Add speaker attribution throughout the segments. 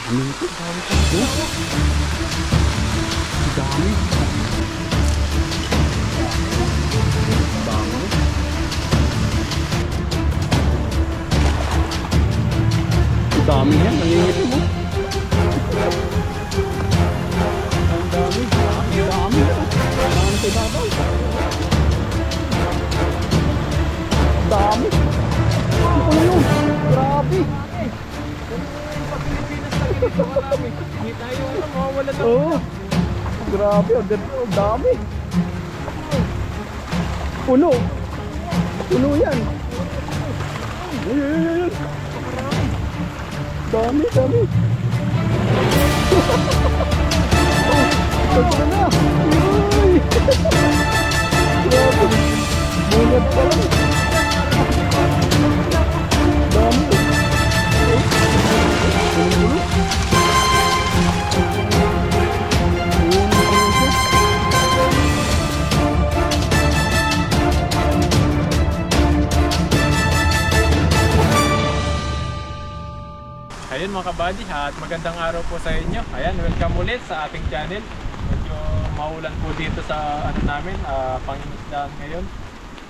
Speaker 1: Dami ito. Dami. Dami. Dami yan. Nangingiti mo. Ang dami. Ang dami. Ang tibabaw. Dami. Ano yun? Grabe.
Speaker 2: Hindi tayo mawawala na.
Speaker 1: Oo. Grabe. Ang dami. Puno. Puno yan. Ayan. Dami, dami. Ito na. Uy. Grabe. Bungat pa lang. Dami.
Speaker 2: Ayun mga kabady, at magandang araw po sa inyo. Ayan, welcome ulit sa ating channel. Medyo maulan po dito sa ano namin, pangingisdaan ngayon.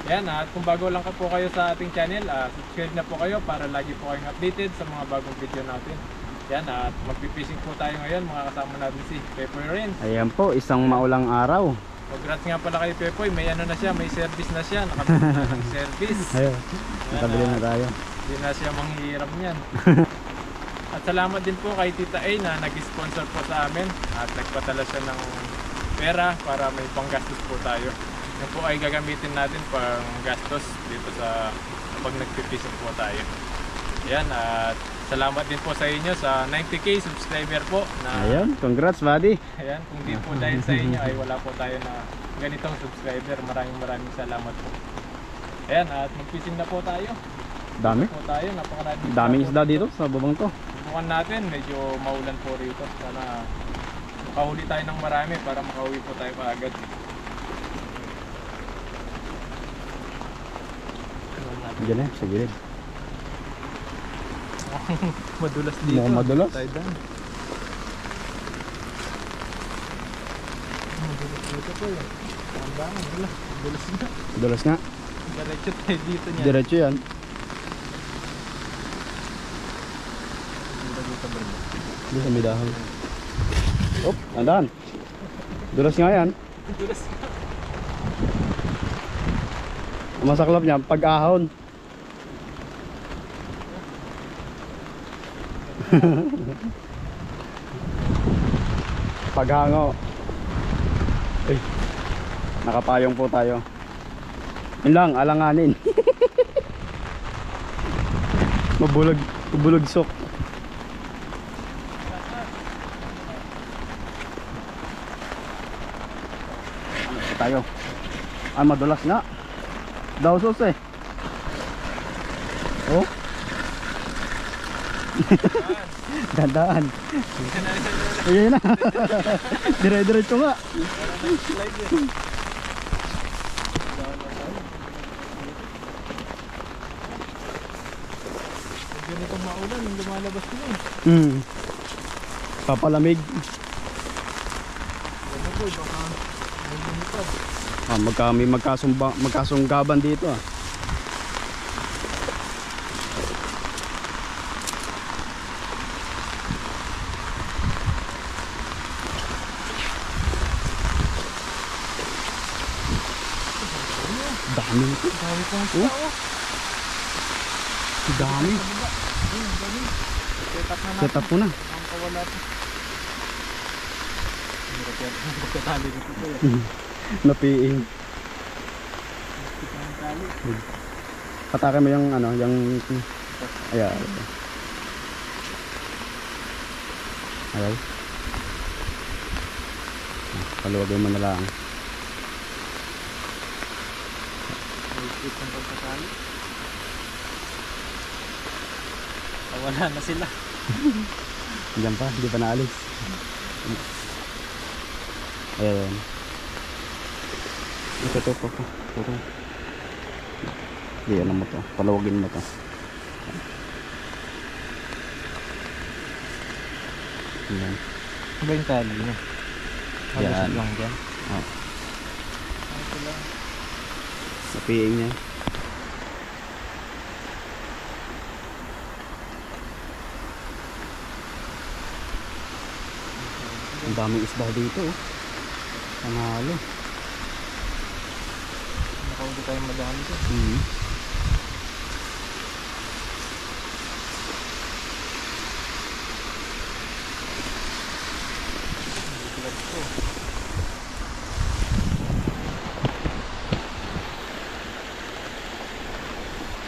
Speaker 2: Ayan, at kung bago lang po kayo sa ating channel, subscribe na po kayo para lagi po kayong updated sa mga bagong video natin. Ayan, at magpipishing po tayo ngayon, mga kasama natin si Pepoy rin.
Speaker 1: Ayan po, isang maulang araw.
Speaker 2: Congrats nga pala kay Pepoy, may ano na siya, may service na siya, nakabili na ng service.
Speaker 1: Ayun, nakabili na tayo.
Speaker 2: Hindi na siya manghihiram niyan. At salamat din po kay Tita A na nag-sponsor po sa amin at nagpadala siya ng pera para may panggastos po tayo. Yan po ay gagamitin natin pang gastos dito sa pag nagpipising po tayo. Ayan, at salamat din po sa inyo sa 90k subscriber po na.
Speaker 1: Ayun, congrats buddy.
Speaker 2: Ayan, kung di po dahil sa inyo ay wala po tayo na ganitong subscriber. Maraming salamat po. Ayan, at magpising na po tayo.
Speaker 1: Dami.
Speaker 2: Po tayo, napakaraming
Speaker 1: Daming isda dito sa babang to.
Speaker 2: subukan natin, medyo maulan po rito. Sana makahuli tayo ng marami para makauwi po tayo kaagad.
Speaker 1: Diyan eh, sa gilid.
Speaker 2: Madulas dito.
Speaker 1: Mukhang madulas.
Speaker 2: Tayo dyan. Madulas dito po yun. Ang dami, madulas na.
Speaker 1: Dulas nga.
Speaker 2: Diretso tayo dito niya.
Speaker 1: Diretso yan. Dito sa may dahon. Op, andan. Dulas nga yan.
Speaker 2: Madulas na.
Speaker 1: Ang masaklap niya, pag-ahon. Paghango. Ay, nakapayong po tayo. Yun lang, alanganin. Mabulog-sok. Tayo. Ay, madulas nga. Daw sos eh. Oh. Dandaan. Ayan na. Dire-diretso nga.
Speaker 2: Ganitong maulan, yung lumalabas ko yun.
Speaker 1: Papalamig.
Speaker 2: Ano po, baka may lumipad.
Speaker 1: May magkasunggaban dito ah. Dami ito.
Speaker 2: Dami pong isda oh.
Speaker 1: Dami.
Speaker 2: Set up na natin.
Speaker 1: Set up mo na.
Speaker 2: Ang kawala po. Hirap yan. Pagkatali dito po yan.
Speaker 1: Napiing.
Speaker 2: Ang tali.
Speaker 1: Patakin mo yung ano, yung ayan. Ayaw. Paluwagin mo na lang.
Speaker 2: May ang pagkatali. Wala na sila.
Speaker 1: Diyan pa, hindi pa naalis. Ayan. Ito po. Hindi, ano mo to. Palawagin mo to. Yan.
Speaker 2: Ano ba yung tali niya?
Speaker 1: Yan.
Speaker 2: lang dyan.
Speaker 1: Oh.
Speaker 2: Ito lang.
Speaker 1: Sa piing niya. Ang daming isda dito. Oh. Panalo.
Speaker 2: Nakaulit tayo madami to.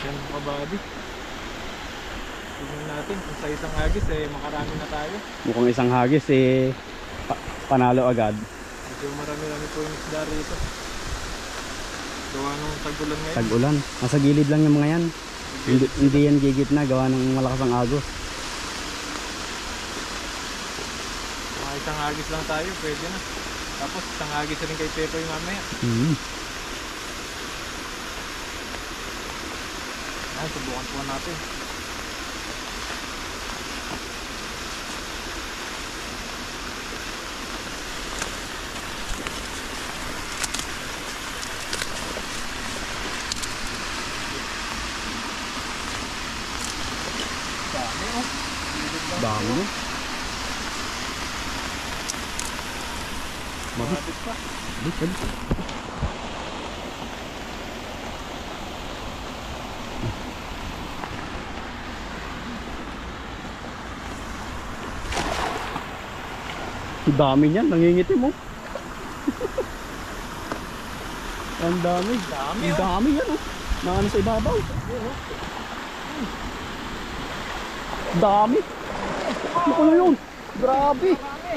Speaker 2: Yan mga buddy. Tignan natin kung sa isang agis makarami na tayo.
Speaker 1: Mukhang isang hagis panalo agad.
Speaker 2: Medyo marami-rami po yung isda rito. Gawa nung tag-ulan ngayon.
Speaker 1: Tag-ulan. Nasa gilid lang yung mga yan. Hindi yan gigit na gawa ng malakas ang agos.
Speaker 2: Mga isang agis lang tayo, pwede na. Tapos isang agis rin kay Pepe mamaya. Ay, subukan po natin. Dami oh.
Speaker 1: Dami mo.
Speaker 2: Mabit pa.
Speaker 1: Bukod. Dami niyan, nangingiti mo. Ang dami.
Speaker 2: Dami
Speaker 1: Ang
Speaker 2: oh.
Speaker 1: dami yan oh. Nakano sa ibabaw. Dami. Ano na yun? Grabe.
Speaker 2: Marami.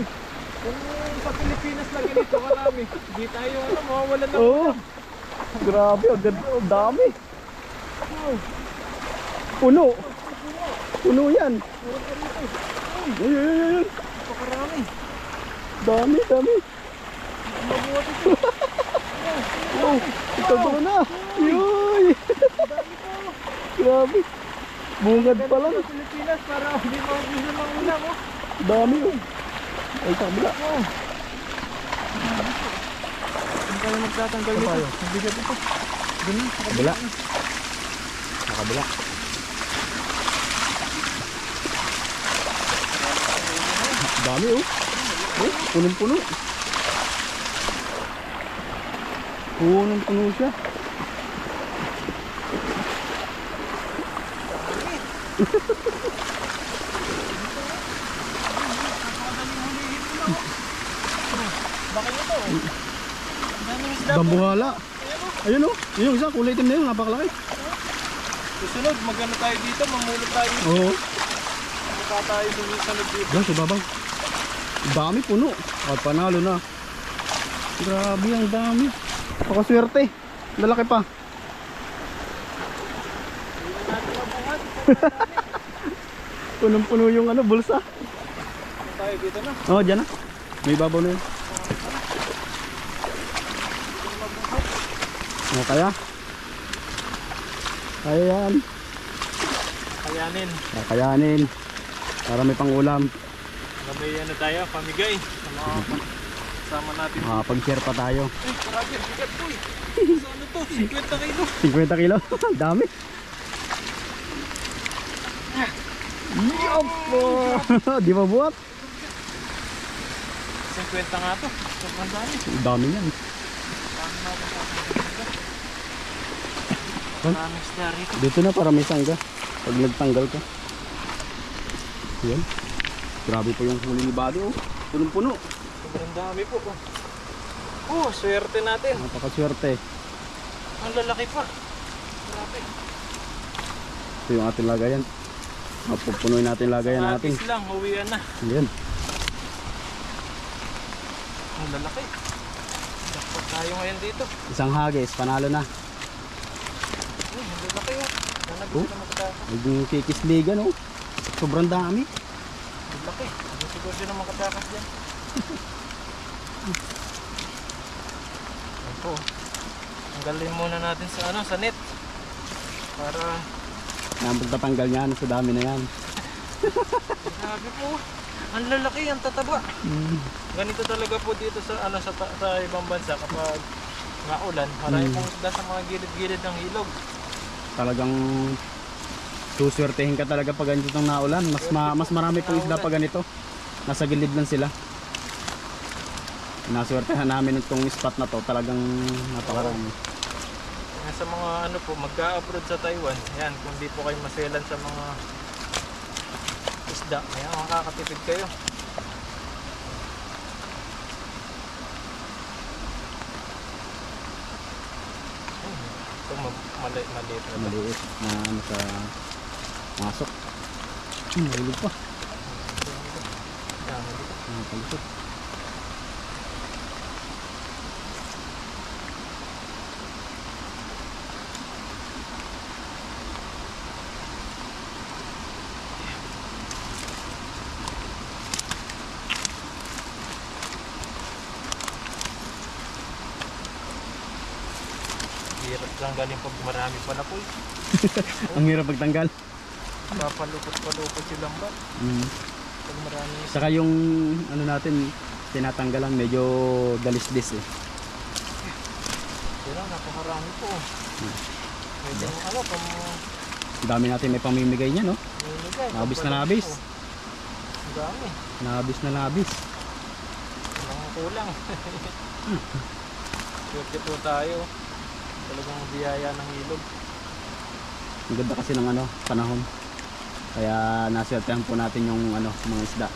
Speaker 2: Kung sa Pilipinas na ganito marami, hindi tayo mawawalan ng
Speaker 1: Oo. Grabe, ang ganda, ang dami. Puno. Puno yan. Ayun.
Speaker 2: Napakarami.
Speaker 1: Dami.
Speaker 2: Mabuhat ito.
Speaker 1: Oh, ito ba na? Yoy. Grabe. Bungad pa lang.
Speaker 2: Sa Pilipinas para hindi maubusan ng ulam oh.
Speaker 1: Dami oh. Ay, sa kabila.
Speaker 2: Hindi tayo magtatanggal nito. Ang bigat ito. Ganun, sa
Speaker 1: Kabila. Sa kabila. Dami oh. Oh, punong-puno. Punong-puno siya.
Speaker 2: Baka ito oh. Daming isda po.
Speaker 1: Dambuhala. Ayun oh. Yun yung isa, kulay itim na yun. Napakalaki.
Speaker 2: Susunod, magano tayo dito, mamulot tayo dito.
Speaker 1: Oo.
Speaker 2: Mukha tayo sumisanod dito.
Speaker 1: Yan, sa babaw. Dami puno. At panalo na. Grabe, ang dami. Pakaswerte. Lalaki pa.
Speaker 2: Hindi natin mabuhat.
Speaker 1: Punong-puno yung ano, bulsa.
Speaker 2: Tayo dito na.
Speaker 1: Oh, dyan na. May babaw na yun. Oh, kaya? Kaya yan.
Speaker 2: Kayanin.
Speaker 1: Kakayanin. Para may pangulam.
Speaker 2: May ano tayo, pamigay. Sa mga kasama natin.
Speaker 1: Makapag-share pa tayo.
Speaker 2: Ay, grabe, bigat po eh. Sa ano to? 50 kilo.
Speaker 1: 50 kilo. Dami. Yopo! Di ba buhat?
Speaker 2: 50 nga to. Sobrang dami.
Speaker 1: Dami yan.
Speaker 2: Paano natin sa dito? Maraming isda rito.
Speaker 1: Dito na para may sangga. Pag nagtanggal ka. Yan. Grabe po yung huli ni Buddy oh. Punong-puno.
Speaker 2: Sobrang dami po. Oh, swerte natin.
Speaker 1: Napakaswerte.
Speaker 2: Ang lalaki pa. Grabe.
Speaker 1: Ito yung ating lagayan. Mapupunuin natin lagayan natin.
Speaker 2: Agis lang, uwian na.
Speaker 1: Yan.
Speaker 2: Ang lalaki. Dapat tayo ngayon dito.
Speaker 1: Isang hagis, panalo na.
Speaker 2: Ang lalaki oh. Sana
Speaker 1: Oh.
Speaker 2: gusto na magkatakas.
Speaker 1: Naging kikisligan oh. Sobrang dami.
Speaker 2: Ang laki. Hindi siguro siya na makatakas yan. Ito. Tanggalin muna natin sa ano, sa net. Para
Speaker 1: Napagtatanggal niya sa dami na yan.
Speaker 2: grabe po. Ang lalaki, ang tataba.
Speaker 1: Mm.
Speaker 2: Ganito talaga po dito sa sa ibang bansa kapag maulan, marami pong isda sa mga gilid-gilid ng ilog.
Speaker 1: Talagang suswertehin ka talaga pag ganito ng naulan. Mas marami pong isda pag ganito. Nasa gilid lang sila. Naswertehan namin itong spot na to. Talagang napakarami.
Speaker 2: Sa mga ano po, mag-abroad sa Taiwan, yan, kung di po kayo maselan sa mga isda, ayan, makakatipid kayo. Ito maliit na ito.
Speaker 1: Maliit na ano sa masok. Mahulog pa.
Speaker 2: Dami dito.
Speaker 1: Nakapalisot.
Speaker 2: Hirap lang galing pag marami pala po.
Speaker 1: Ang hirap pagtanggal.
Speaker 2: Papalupot-palupot silang ba?
Speaker 1: Mm.
Speaker 2: Pag marami isa.
Speaker 1: Saka yung ano natin tinatanggalan medyo dalisdis eh.
Speaker 2: Pero napakarami po. Medyo ano, pang
Speaker 1: Ang dami natin may pamimigay niya no.
Speaker 2: minigay.
Speaker 1: Nabis na nabis.
Speaker 2: Ang dami.
Speaker 1: Nabis na nabis.
Speaker 2: Walang kulang. Swerte po tayo. Talagang biyaya ng ilog.
Speaker 1: Ang ganda kasi ng ano panahon. Kaya naswertehan po natin yung ano mga isda.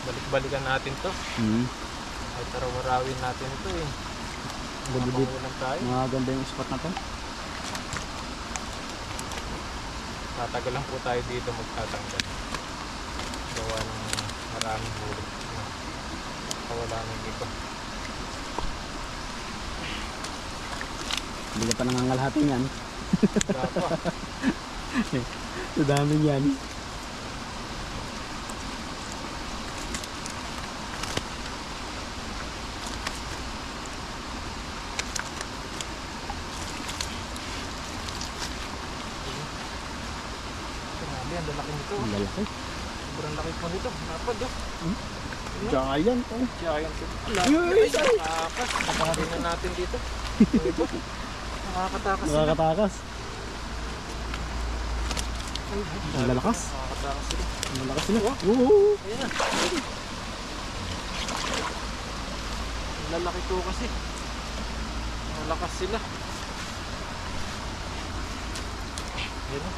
Speaker 2: Balik-balikan natin to.
Speaker 1: Mm.
Speaker 2: Ay taraw-warawin natin ito eh.
Speaker 1: Ganda dito.
Speaker 2: Mapangulam tayo.
Speaker 1: Mga ganda yung spot na to.
Speaker 2: Tatagal lang po tayo dito magtatanggal. Gawa ng maraming huli. Kawala ng iba.
Speaker 1: Hindi ka pa nangangalhati yan.
Speaker 2: Dapat.
Speaker 1: Sa dami yan.
Speaker 2: Grabe, ang lalaki nito.
Speaker 1: Ang lalaki.
Speaker 2: Sobrang laki po nito. Napad oh.
Speaker 1: Giant oh.
Speaker 2: Giant.
Speaker 1: Ay,
Speaker 2: Nakakatas. Nakaharin na natin dito. Ito. Nakakatakas sila.
Speaker 1: Nakakatakas. Ang lalakas.
Speaker 2: Nakakatakas sila.
Speaker 1: Ang lalakas sila. Oo.
Speaker 2: Ayan na. Ang lalaki to kasi. Malakas sila. Ayan na.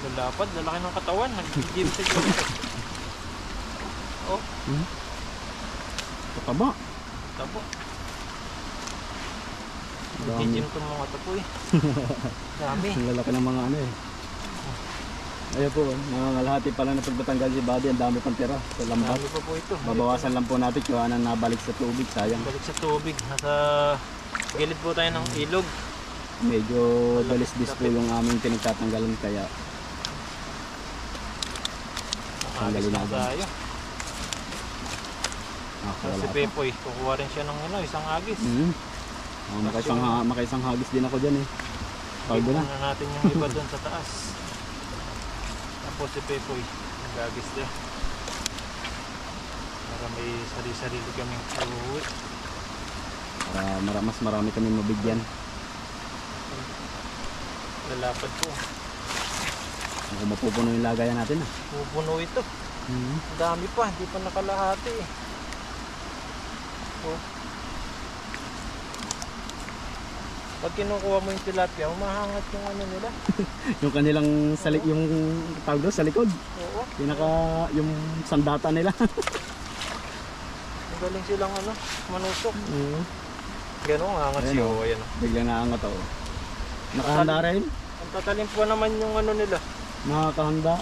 Speaker 2: Lalapad. Lalaki ng katawan. Nag-gym sa dyan. Oh.
Speaker 1: Pataba.
Speaker 2: Tabo.
Speaker 1: Dami.
Speaker 2: Nag-gym itong mga tapo eh. Dami.
Speaker 1: Ang lalaki ng mga ano eh. Ayan po, nangangalhati pala na pagbatanggal si Buddy. Ang dami pang tira sa lambat.
Speaker 2: Dami pa po ito.
Speaker 1: Babawasan lang po natin kung anong nabalik sa tubig. Sayang.
Speaker 2: Balik sa tubig. Nasa gilid po tayo ng ilog.
Speaker 1: Medyo dalisdis po yung aming pinagtatanggalan kaya
Speaker 2: Alis na
Speaker 1: agad.
Speaker 2: tayo.
Speaker 1: wala
Speaker 2: Si
Speaker 1: pa.
Speaker 2: Pepoy, kukuha rin siya ng ano, isang agis.
Speaker 1: Makaisang hagis din ako dyan eh. Pagod
Speaker 2: Ipunan
Speaker 1: na.
Speaker 2: na natin yung iba doon sa taas. Tapos si Pepoy, nag-agis din. Para may sarili-sarili kaming uuwi.
Speaker 1: Para mas marami kami mabigyan.
Speaker 2: Lalapad po.
Speaker 1: Kung mapupuno yung lagayan natin ah.
Speaker 2: Pupuno ito. Ang dami pa, hindi pa nakalahati eh. Oh. Pag kinukuha mo yung tilapia, humahangat yung ano nila.
Speaker 1: Yung kanilang yung tawag doon sa likod.
Speaker 2: Oo.
Speaker 1: Yung sandata nila.
Speaker 2: Ang galing silang ano, manusok. Ganun, angat
Speaker 1: Ayan,
Speaker 2: siya.
Speaker 1: oh.
Speaker 2: Ayan.
Speaker 1: Biglang naangat ako. Nakahanda rin.
Speaker 2: Ang tatalim po naman yung ano nila.
Speaker 1: Nakakahanda.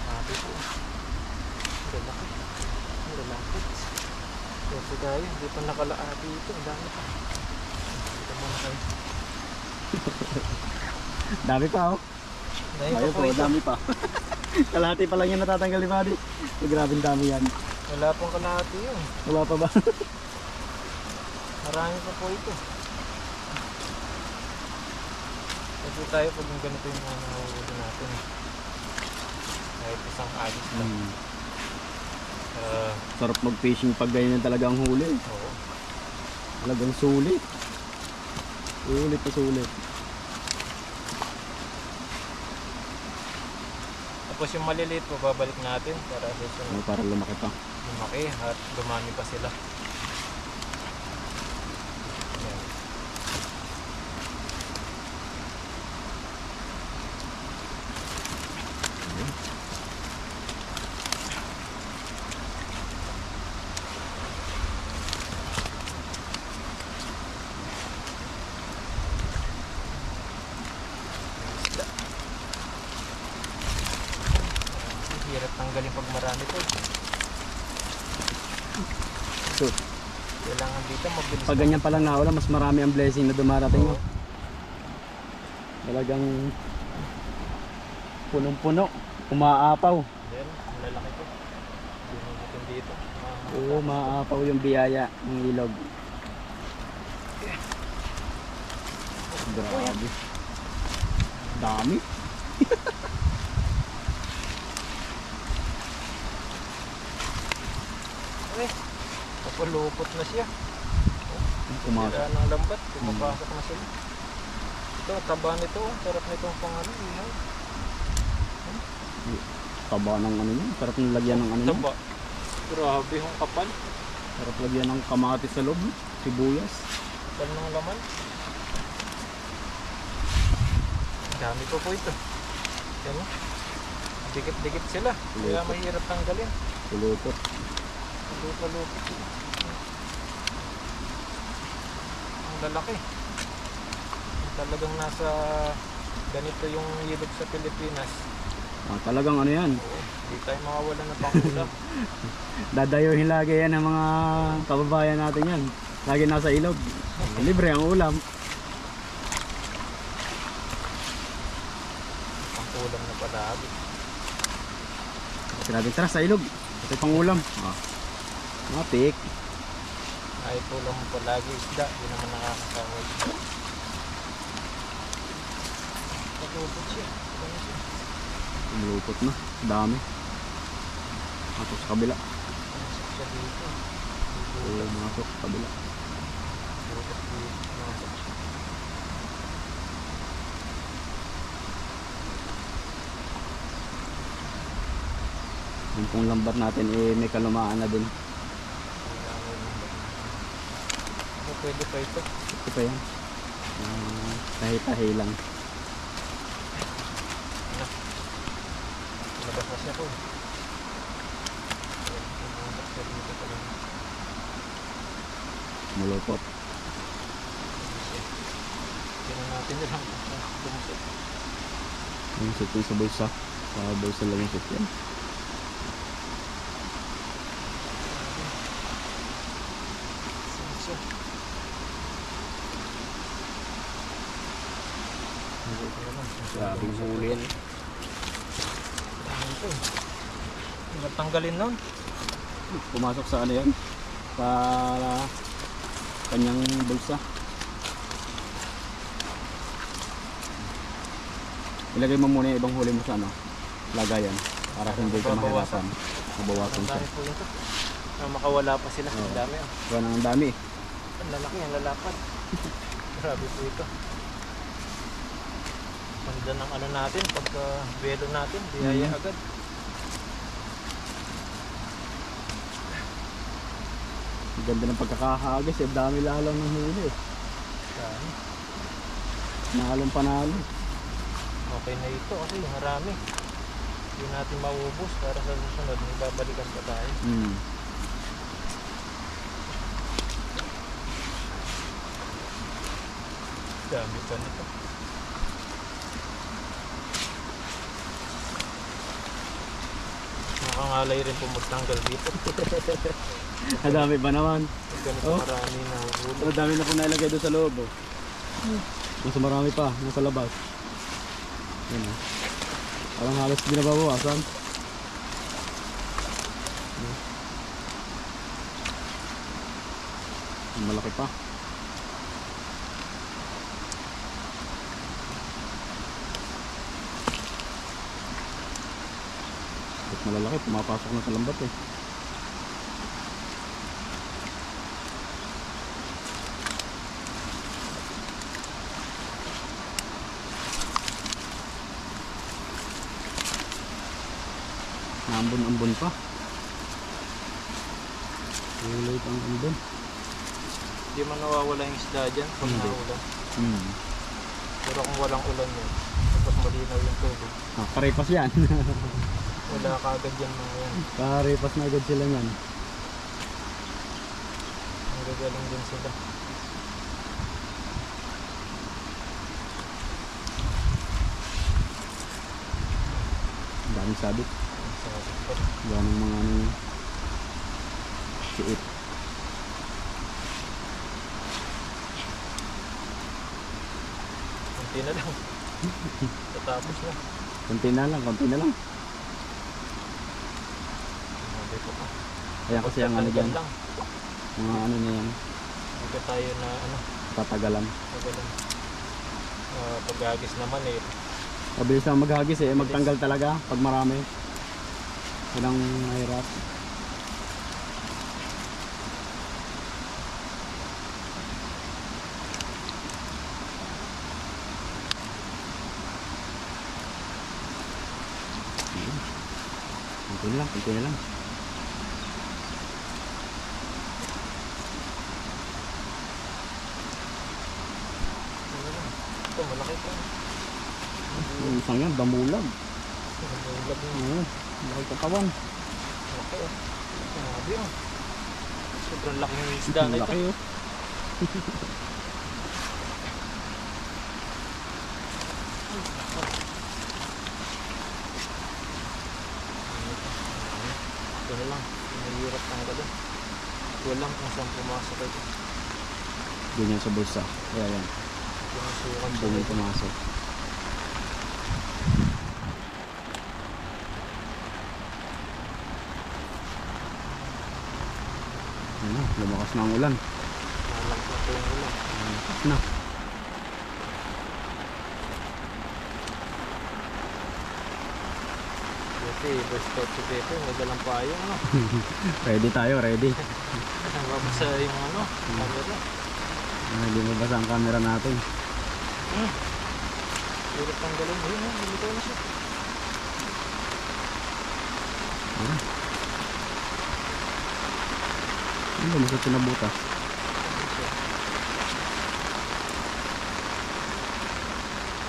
Speaker 2: Sabi po. Ang lalaki. Ang lalaki. Kasi tayo, hindi pa nakalaati ito. Ang dami pa. Dito muna tayo.
Speaker 1: Dami pa oh.
Speaker 2: Dami pa
Speaker 1: Ayun
Speaker 2: po
Speaker 1: po,
Speaker 2: ito.
Speaker 1: dami pa. Kalahati pa lang yung natatanggal ni Buddy. Grabe dami yan.
Speaker 2: Wala pong kalahati yun.
Speaker 1: Wala pa ba?
Speaker 2: Marami pa po ito. po tayo pag yung ganito yung mga nahuli natin. Kahit isang alis lang.
Speaker 1: Sarap mag-fishing pag ganyan talaga ang huli.
Speaker 2: Oo.
Speaker 1: Talagang sulit. Sulit na sulit.
Speaker 2: Tapos yung maliliit po, babalik natin para susunod.
Speaker 1: Para lumaki pa.
Speaker 2: Lumaki at dumami pa sila. Ayan. Hirap tanggalin pag marami po.
Speaker 1: So,
Speaker 2: Kailangan dito mabilis.
Speaker 1: pag ganyan palang nawala, mas marami ang blessing na dumarating. No? Talagang punong-puno, umaapaw.
Speaker 2: Then, malalaki po. Binibutin dito.
Speaker 1: Oo, maaapaw yung biyaya ng ilog. Grabe. Dami.
Speaker 2: Eh, kapalupot na siya.
Speaker 1: Pumasok.
Speaker 2: Sira ng lambat, pumapasok na sila. Ito, taba nito. Sarap nitong pang ihaw.
Speaker 1: Taba ng ano yun. Sarap ng lagyan ng ano yun.
Speaker 2: Taba. Grabe yung kapal.
Speaker 1: Sarap lagyan ng kamatis sa loob. Sibuyas.
Speaker 2: Kapal ng laman. Ang dami po ito. Yan o. Dikit-dikit sila. Kaya mahirap tanggalin.
Speaker 1: Kulupot.
Speaker 2: Lupalupot sila. Ang lalaki. Talagang nasa ganito yung ilog sa Pilipinas.
Speaker 1: Talagang ano yan.
Speaker 2: Oo, hindi tayo makawala ng pangulam.
Speaker 1: Dadayuhin lagi yan ng mga kababayan natin yan. Lagi nasa ilog. Libre ang ulam.
Speaker 2: Pangulam na palagi.
Speaker 1: Sinabi, tara sa ilog. Ito pang ulam. Matik.
Speaker 2: Ay ulam mo palagi isda. Hindi naman nakakasawa isda. Patupot siya. Ano siya?
Speaker 1: Umulupot na. Dami. Masok sa kabila.
Speaker 2: Masok siya dito.
Speaker 1: Oo, masok sa kabila.
Speaker 2: Butas dito. Masok siya.
Speaker 1: Yung pong lambat natin may kalumaan na din.
Speaker 2: Ano pwede pa ito?
Speaker 1: Ito pa yan. Tahi-tahi lang.
Speaker 2: Labas na siya po. Pumuntak siya dito talaga.
Speaker 1: Mulupot.
Speaker 2: Tignan natin nila kung bumusok.
Speaker 1: Yung sit yung sa bulsa. Sa bulsa lang yung sit yan.
Speaker 2: Saan siya?
Speaker 1: Grabing huli yan.
Speaker 2: Ano ito? Tanggalin nun.
Speaker 1: Pumasok sa ano yan. Sa kanyang bulsa. Ilagay mo muna yung ibang huli mo sa ano. Lagayan. Para hindi ka mahirapan. Mabawasan
Speaker 2: Ang
Speaker 1: siya.
Speaker 2: dami po ito. Makawala pa sila.
Speaker 1: Oo.
Speaker 2: Ang dami.
Speaker 1: Kaya ang dami.
Speaker 2: Ang lalaki, ang lalapad. Grabe po ito. Ganda ng ano natin, pagka belo natin, biyaya agad.
Speaker 1: Ang ganda ng pagkakahagis. Ang dami lalaw ng huli.
Speaker 2: Dami.
Speaker 1: Nalong panalo.
Speaker 2: Okay na ito kasi marami. Hindi natin maubos para sa susunod. May babalikan pa tayo. Dami pa nito. Nakangalay rin po magtanggal dito.
Speaker 1: Ang dami pa naman.
Speaker 2: Ganito
Speaker 1: Oh.
Speaker 2: marami na huli.
Speaker 1: Ang dami na po nailagay doon sa loob. Oh. Mas marami pa. Nasa labas. Yan oh. Parang halos hindi na babawasan. Malaki pa. malalaki, pumapasok na sa lambat eh. Naambon-ambon pa. Ulit ang ambon.
Speaker 3: Hindi man nawawala yung isda dyan pag
Speaker 1: Hindi.
Speaker 3: naulan.
Speaker 1: Hmm.
Speaker 3: Pero kung walang ulan yan, tapos malinaw yung tubig,
Speaker 1: Ah, paripas yan.
Speaker 3: wala kaagad yan mga yan.
Speaker 1: Paripas na agad sila yan.
Speaker 3: Ang gagaling din sila.
Speaker 1: Ang daming sabit.
Speaker 3: Ang sarap po.
Speaker 1: Ganong mga ano yun. Siit.
Speaker 3: Kunti na lang. Tatapos na.
Speaker 1: Konti na lang, konti na lang.
Speaker 3: Sabi ko pa.
Speaker 1: Kaya kasi ang ano dyan,
Speaker 3: lang.
Speaker 1: mga ano na yan,
Speaker 3: Hindi tayo na ano,
Speaker 1: tatagalan.
Speaker 3: tagalan. Paghagis naman eh.
Speaker 1: Mabilis lang maghagis eh, magtanggal talaga pag marami. Walang mahirap. Kunti na lang, kunti na lang.
Speaker 3: Ano lang. Ito malaki pa.
Speaker 1: Yung isang yan, damulag.
Speaker 3: Malaki na.
Speaker 1: Oo, malaki katawan.
Speaker 3: Malaki oh. Grabe oh. Sobrang laki ng isda na ito.
Speaker 1: Malaki oh.
Speaker 3: Ito na lang. Mahirap tanggalin. Walang kung saan pumasok ito.
Speaker 1: Ganyan sa bulsa. Kaya yan,
Speaker 3: Pinasukan sa
Speaker 1: ganyan pumasok. Ano, lumakas na ang ulan.
Speaker 3: Malang na ito yung ulan.
Speaker 1: Lumakas na.
Speaker 3: Kasi first thought si Pepe, may dalang payong ano.
Speaker 1: Ready tayo, ready.
Speaker 3: Mabasa yung ano, camera.
Speaker 1: Hindi mabasa ang camera natin.
Speaker 3: Hirap tanggalin. Ayun, lumitaw na siya.
Speaker 1: Ano? Ano ba masat sinabutas?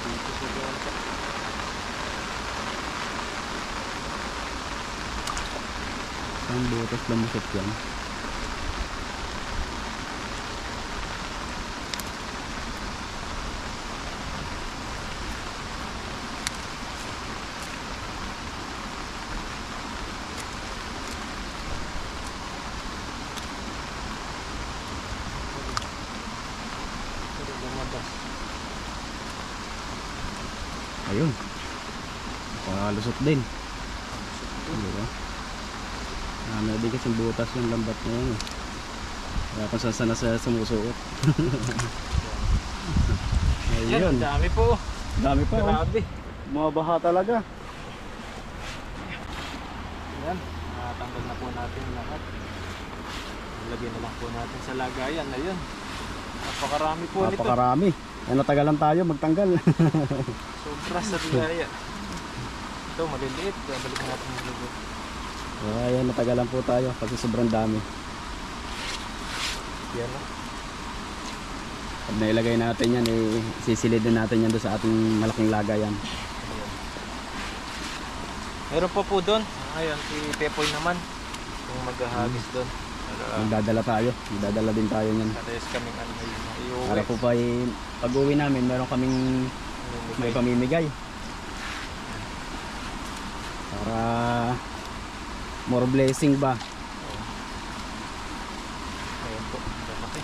Speaker 3: Dito sa gawanta.
Speaker 1: Ang butas lang masat yan.
Speaker 3: Pero lumabas.
Speaker 1: Ayun. Palusot din. Diba? Ano din kasi butas yung lambat na yan eh. Kaya kung saan na sa sumusuot.
Speaker 3: Yan,
Speaker 1: Ayun.
Speaker 3: dami po.
Speaker 1: Dami pa oh.
Speaker 3: Grabe.
Speaker 1: Mabaha talaga.
Speaker 3: Yan, tanggal na po natin lahat. Lagyan na lang po natin sa lagayan. Ayun. Napakarami po nito.
Speaker 1: Napakarami. Yan, natagalan tayo magtanggal.
Speaker 3: Sobra sa biyaya. Ito, maliliit. Babalik natin yung lugot.
Speaker 1: So, ayan, natagalan po tayo kasi sobrang dami.
Speaker 3: Yan o.
Speaker 1: Pag nailagay natin yan, eh, sisilid din natin yan doon sa ating malaking lagayan.
Speaker 3: Ayan. Meron pa po doon. Ayan, si Pepoy naman. Yung maghahagis doon.
Speaker 1: Magdadala tayo. Magdadala din tayo yan.
Speaker 3: Parehas kaming ano na iuwi.
Speaker 1: Para po pa pag uwi namin, meron kaming may pamimigay. Para more blessing ba?
Speaker 3: Ayan po, malaki.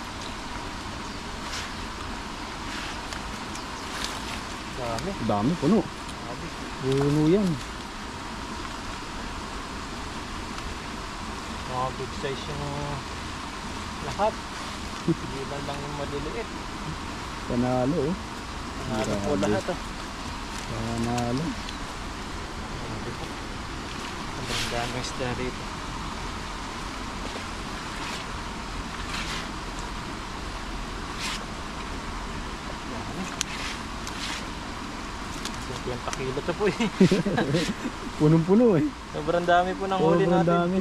Speaker 3: Dami.
Speaker 1: Dami, puno.
Speaker 3: Dami.
Speaker 1: Puno yan.
Speaker 3: Mga big size yung lahat. Hindi man lang yung maliliit.
Speaker 1: Panalo oh.
Speaker 3: Panalo po lahat ah.
Speaker 1: Panalo.
Speaker 3: Grabe po. Sobrang Daming isda dito. Dami. 50 kilo to po eh.
Speaker 1: Punong-puno eh.
Speaker 3: Sobrang dami po ng huli
Speaker 1: Sobrang
Speaker 3: natin.
Speaker 1: dami.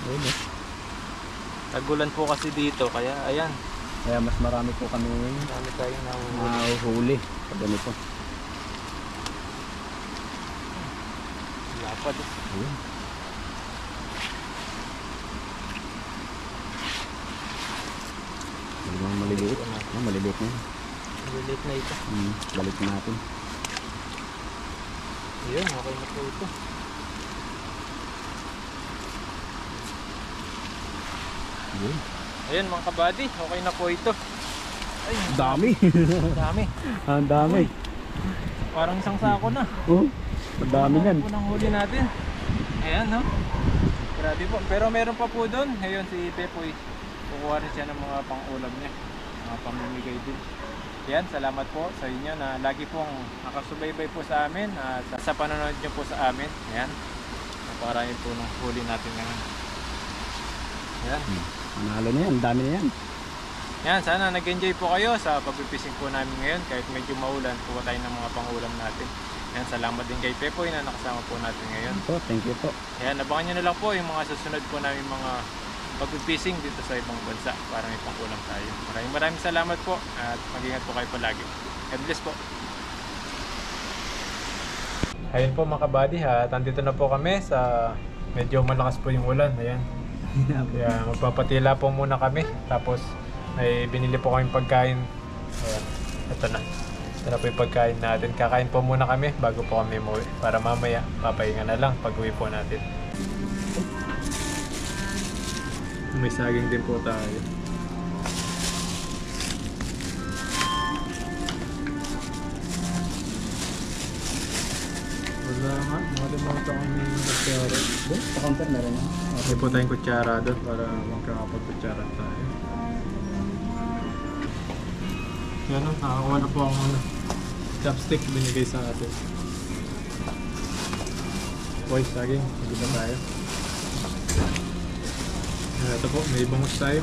Speaker 1: Ayun eh.
Speaker 3: Tagulan po kasi dito, kaya ayan.
Speaker 1: Kaya mas marami po kami
Speaker 3: Dami tayong nahuhuli.
Speaker 1: mahuhuli sa ganito.
Speaker 3: Lapad.
Speaker 1: Ayun. Talagang maliliit. Maliliit na yun.
Speaker 3: Maliliit na ito.
Speaker 1: Balik natin.
Speaker 3: Ayan, okay na po ito.
Speaker 1: Ayun.
Speaker 3: Ayan mga kabady, okay na po ito. Ay,
Speaker 1: Dami.
Speaker 3: dami.
Speaker 1: Ang dami.
Speaker 3: Parang isang sako na.
Speaker 1: Oh, ang dami yan.
Speaker 3: Ano po ng huli natin. Ayan, no? Grabe po. Pero meron pa po doon. Ngayon si Pepoy, kukuha rin siya ng mga pang-ulam niya. Mga pamimigay din. Ayan, salamat po sa inyo na lagi pong nakasubaybay po sa amin. Sa panonood nyo po sa amin. Ayan. Naparami po ng huli natin ngayon. Ayan.
Speaker 1: Manalo na yan. Ang dami na yan.
Speaker 3: Yan, sana nag-enjoy po kayo sa pagpipising po namin ngayon. Kahit medyo maulan, kuha tayo ng mga pang-ulam natin. Yan, salamat din kay Pepoy na nakasama po natin ngayon.
Speaker 1: So, thank you po.
Speaker 3: Yan, abangan nyo na lang po yung mga susunod po namin mga pagpipising dito sa ibang bansa para may pang-ulam tayo. Maraming salamat po at mag-ingat po kayo palagi. God bless po. Ayun po mga kabady ha, andito na po kami sa medyo malakas po yung ulan. Ayan. Kaya magpapatila po muna kami. Tapos may binili po kaming pagkain. Ayan, ito na. Ito na po yung pagkain natin. Kakain po muna kami bago po kami umuwi. Para mamaya, papahinga na lang pag uwi po natin. May saging din po tayo. Wala nga, nakalimutan kami yung kutsara.
Speaker 1: Doon, sa counter meron yan.
Speaker 3: May po tayong kutsara doon para magkakapag-kutsara tayo. Yan o, nakakuha na po ang chopstick binigay sa atin. Boy, saging, hindi ba tayo? Ito po, may bangus tayo.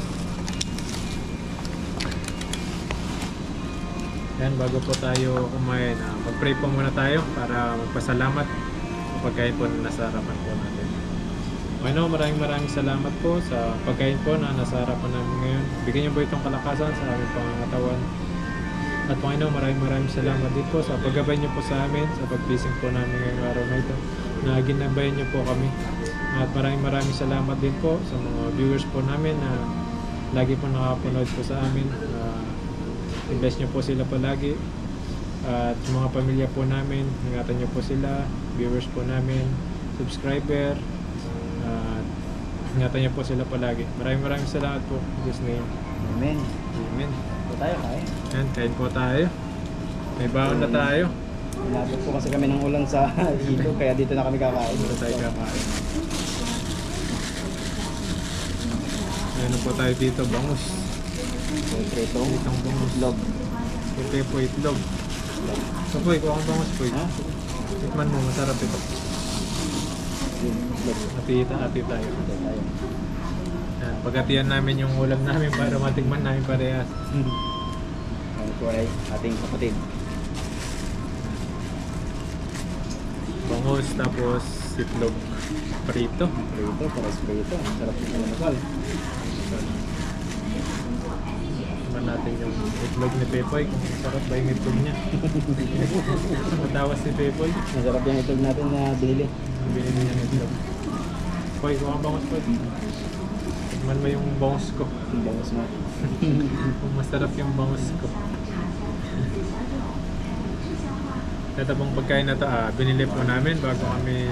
Speaker 3: Yan, bago po tayo kumain, mag-pray po muna tayo para magpasalamat sa pagkain po na nasa harapan po natin. Panginoon, maraming salamat po sa pagkain po na nasa harapan namin ngayon. Bigyan niyo po itong kalakasan sa aming pangangatawan. At Panginoon, maraming salamat din po sa paggabay niyo po sa amin, sa pagpising po namin ngayong araw na ito, na ginabayan niyo po kami. At maraming salamat din po sa mga viewers po namin na lagi po nakapanood po sa amin. I-bless niyo po sila palagi. At sa mga pamilya po namin, ingatan niyo po sila, viewers po namin, subscriber. Ingatan niyo po sila palagi. Maraming salamat po. In Jesus' name.
Speaker 1: Amen.
Speaker 3: Amen.
Speaker 1: Ito tayo, kain.
Speaker 3: Yan, kain po tayo. May baon na tayo.
Speaker 1: Inabot po kasi kami ng ulan sa ilog, kaya dito na kami kakain.
Speaker 3: Dito tayo kakain. Meron po tayo dito, bangus.
Speaker 1: Prito.
Speaker 3: Itong bangus.
Speaker 1: Itlog.
Speaker 3: Ito po itlog. So po, ikaw ang bangus po.
Speaker 1: Ha?
Speaker 3: Tikman mo, masarap ito.
Speaker 1: Itlog.
Speaker 3: Ati tayo.
Speaker 1: Ito tayo.
Speaker 3: Yan, pagkatiyan namin yung ulam namin para matikman namin parehas.
Speaker 1: Ano po ay ating kapatid.
Speaker 3: Bangus, tapos itlog. Prito.
Speaker 1: Prito, pares prito. Ang sarap yung kalamasal.
Speaker 3: Tikman natin yung itlog ni Pepoy. Kung masarap ba yung itlog niya. Matawas si Pepoy.
Speaker 1: Masarap yung itlog natin na binili.
Speaker 3: Binili niya ng itlog. Poy, kung ang bangus po. Tikman mo yung bangus ko.
Speaker 1: Yung bangus mo.
Speaker 3: Kung masarap yung bangus ko. Ito pong pagkain na ito, binili po namin bago kami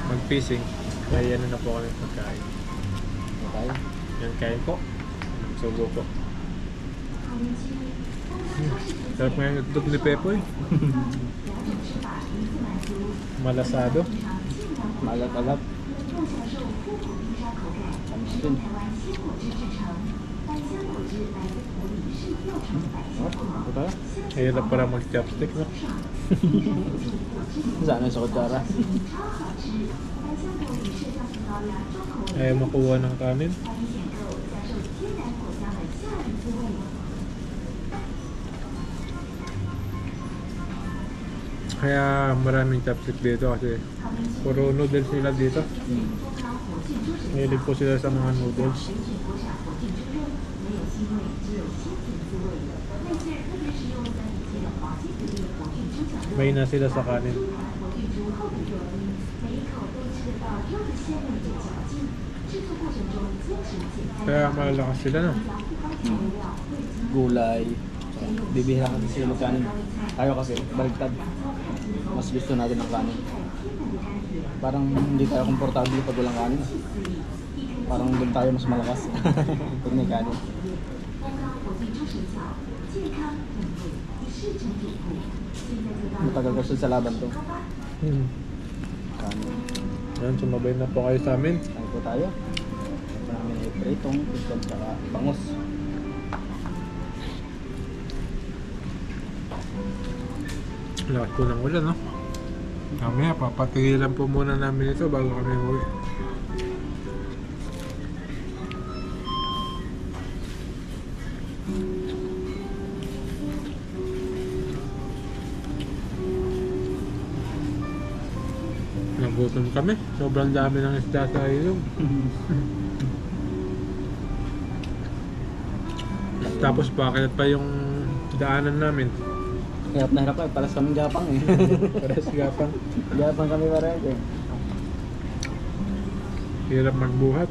Speaker 3: mag-fishing. Kaya ano na po kami pagkain.
Speaker 1: Ito tayo.
Speaker 3: Yan, kain po. Subo po. Sarap nga yung itlog ni Pepoy. Malasado.
Speaker 1: Malat-alat. Kamis din. Ito tayo?
Speaker 3: Hirap para mag-chopstick, no?
Speaker 1: Sana sa kutsara.
Speaker 3: Ayaw makuha ng kanin. Kaya maraming chopstick dito kasi puro noodles nila dito. Mahilig po sila sa mga noodles. May na sila sa kanin. Kaya malalakas sila, no?
Speaker 1: Gulay. Bibihira kasi sila magkanin. Tayo kasi, baligtad. Mas gusto natin ng kanin. Parang hindi tayo komportable pag walang kanin. Parang doon tayo mas malakas pag may kanin. Matagal kasi sa laban to. Kanin.
Speaker 3: Yan, sumabay na po kayo sa amin.
Speaker 1: Kain po tayo. Namin ay pritong, piston, tsaka bangus.
Speaker 3: Lakas po ng ulan, no? Mamaya, papatigilan po muna namin ito bago kami uwi. Nagutom kami. Sobrang dami ng isda sa ilog. Tapos bakit pa yung daanan namin?
Speaker 1: Hirap na hirap para sa kaming gapang eh.
Speaker 3: Pares gapang.
Speaker 1: Gapang kami parehas eh.
Speaker 3: Hirap magbuhat.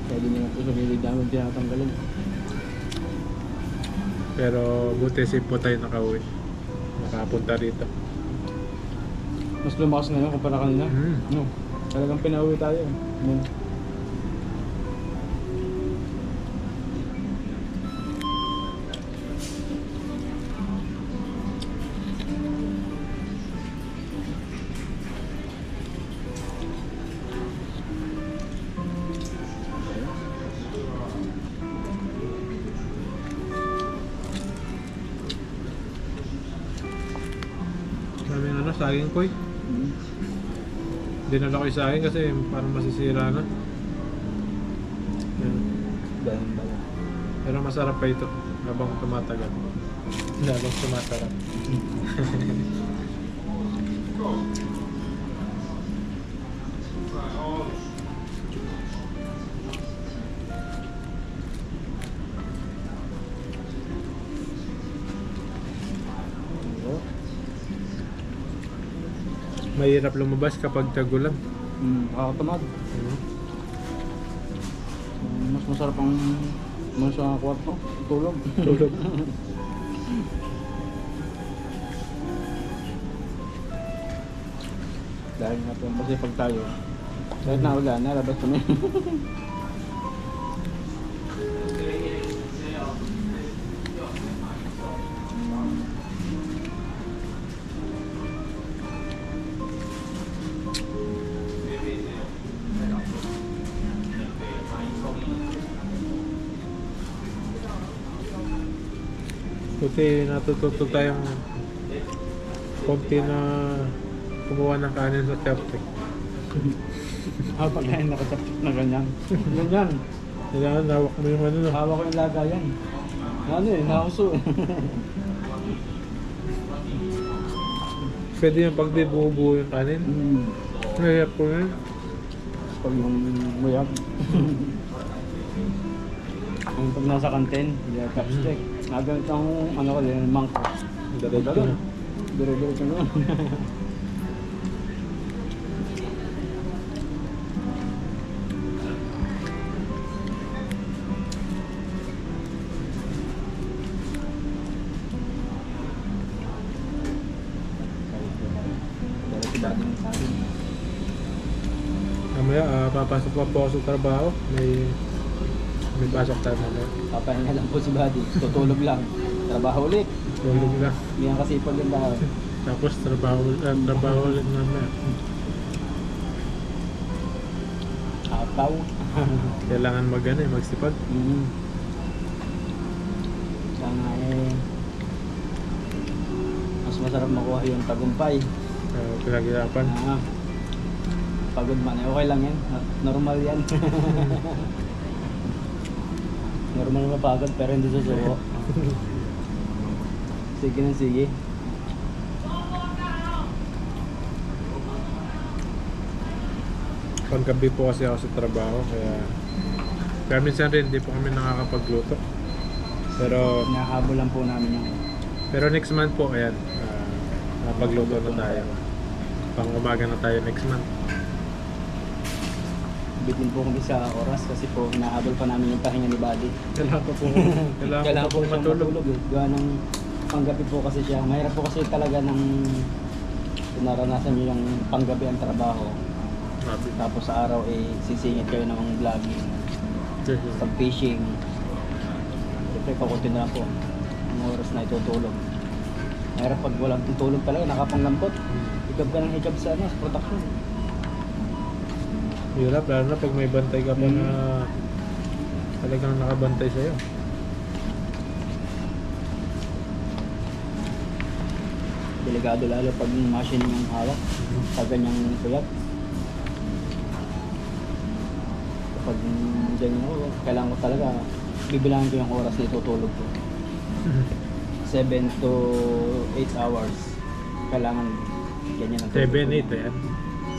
Speaker 1: Kaya di nyo po sa gilid namin tinatanggalin.
Speaker 3: Pero buti safe po tayo nakauwi. Nakapunta rito.
Speaker 1: Mas lumakas ngayon kumpara kanina. No, talagang pinauwi tayo eh. No.
Speaker 3: Daming ano, saging koy. Dinala ko yung saging kasi parang masisira na. Yan.
Speaker 1: Dahil ba?
Speaker 3: Pero masarap pa ito habang tumatagal. Habang tumatarap. Mahirap lumabas kapag tagulan.
Speaker 1: Nakakatamad. Mas masarap ang sa kwarto, tulog.
Speaker 3: Tulog.
Speaker 1: Dahil nga po kasi pag tayo, kahit na ulan, nalabas kami.
Speaker 3: Buti natututo tayong konti na kumuha ng kanin sa chopstick.
Speaker 1: Pagkain nakachapchap na ganyan. Ganyan.
Speaker 3: Kailangan hawak mo yung ano, no?
Speaker 1: Hawak ko yung lagayan. Ano eh, nauso eh.
Speaker 3: Pwede yung pag di buo-buo yung kanin. Nahirap po yun.
Speaker 1: Pag yung muyab. Ang pag nasa kantin, yung chopstick. Nagamit ang ano ko din, mangko.
Speaker 3: Diretso na.
Speaker 1: Dire-diretso na.
Speaker 3: Mamaya, papasok pa po ako sa trabaho. May pasok tayo mamaya.
Speaker 1: Papahinga lang po si Buddy. Tutulog lang. Trabaho ulit.
Speaker 3: Tulog lang.
Speaker 1: Hindi yan kasi pag yung daw.
Speaker 3: Tapos trabaho ulit mamaya.
Speaker 1: tao.
Speaker 3: Kailangan magsipag.
Speaker 1: Sana mas masarap makuha yung tagumpay.
Speaker 3: Pinaghirapan.
Speaker 1: Pagod man, okay lang yan. Normal yan. Normal mapagod pero hindi susuko. Sige na sige.
Speaker 3: Paggabi po kasi ako sa trabaho, kaya minsan rin hindi po kami nakakapagluto. Pero
Speaker 1: Nakahabol lang po namin yung
Speaker 3: next month po, ayan, napagluto na tayo. Pang umaga na tayo next month.
Speaker 1: bitin po kami sa oras kasi po hinahabol pa namin yung pahinga ni Buddy.
Speaker 3: Kailangan po
Speaker 1: siyang
Speaker 3: matulog.
Speaker 1: Gawa ng panggabi po kasi siya. Mahirap po kasi talaga ng kung naranasan niyo yung panggabi ang trabaho. Tapos sa araw sisingit kayo ng vlogging, sa fishing. Siyempre kakunti na lang po ang oras na itutulog. Mahirap pag walang tutulog talaga, nakapanglambot. Hikab ka ng hikab sa production.
Speaker 3: Hirap, lalo na pag may bantay ka pa na talagang nakabantay sa'yo.
Speaker 1: Delikado lalo pag machine yung hawak sa ganyang puyat. Kapag ganyan ko, kailangan ko talaga bibilangin ko yung oras na itutulog ko. 7 to 8 hours. Kailangan ganyan ang tulog.
Speaker 3: 7-8 yan.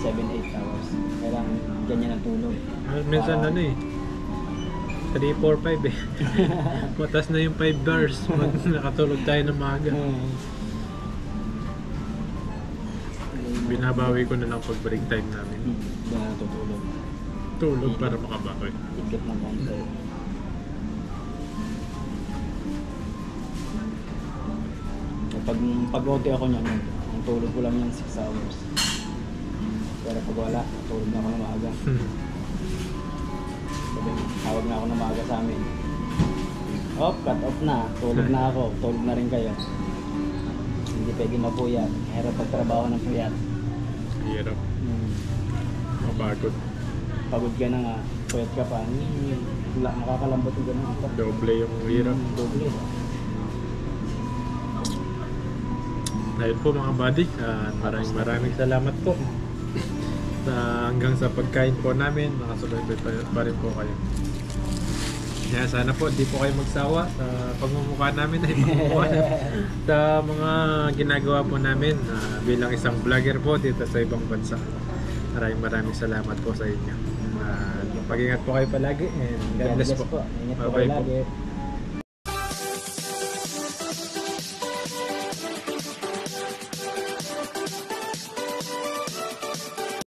Speaker 1: 7-8 hours. Kailangan ganyan ang tulog.
Speaker 3: Minsan 3, 4, 5 eh. Matas na yung 5 bars. Nakatulog tayo ng maaga. Binabawi ko na lang pag break time namin.
Speaker 1: Doon na natutulog.
Speaker 3: Tulog para makabawi.
Speaker 1: Ikot ng konti. Pag-OT ako niyan, ang tulog ko lang yan 6 hours. Pero pag wala, tulog na ako ng maaga. Sabi, tawag na ako ng maaga sa amin. Off, cut off na. Tulog na ako. Tulog na rin kayo. Hindi pwede mapuyat. Hirap pagtrabaho ng puyat.
Speaker 3: Hirap. Mapagod.
Speaker 1: Pagod ka na nga. Puyat ka pa. Nakakalambot yung ganun.
Speaker 3: Doble yung hirap.
Speaker 1: Doble.
Speaker 3: Dahil po mga buddy, maraming salamat po. Hanggang sa pagkain po namin, nakasubaybay pa rin po kayo. Kaya sana po di po kayo magsawa sa pagmumukha namin ay pagmumukha sa mga ginagawa po namin bilang isang vlogger po dito sa ibang bansa. Maraming salamat po sa inyo. Pag-ingat po kayo palagi and God bless po.
Speaker 1: Ingat po
Speaker 3: Bye-bye
Speaker 1: kayo
Speaker 3: po.
Speaker 1: lagi.